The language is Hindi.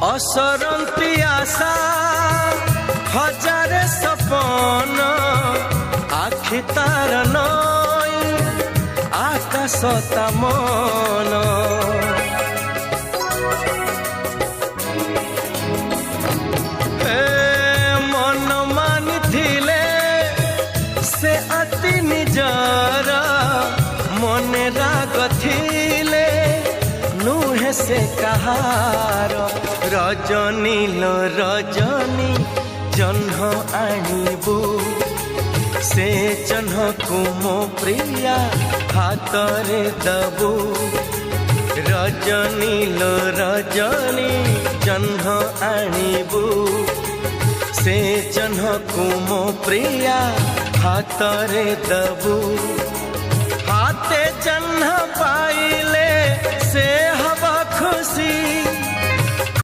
असरंती आशा हजारे सपन आखि तार नई आकाश ता मन मन मानि थिले से अति निजरा मन राग थिले नुहे से कहार रजनी लो रजनी जह्न आणिबू से जह्न को मो प्रिया हातरे दबू रजनी लो रजनी जह्न आणिबू से जह्न को मो प्रिया हातरे दबू हाथे जह्न पाइले से हवा खुशी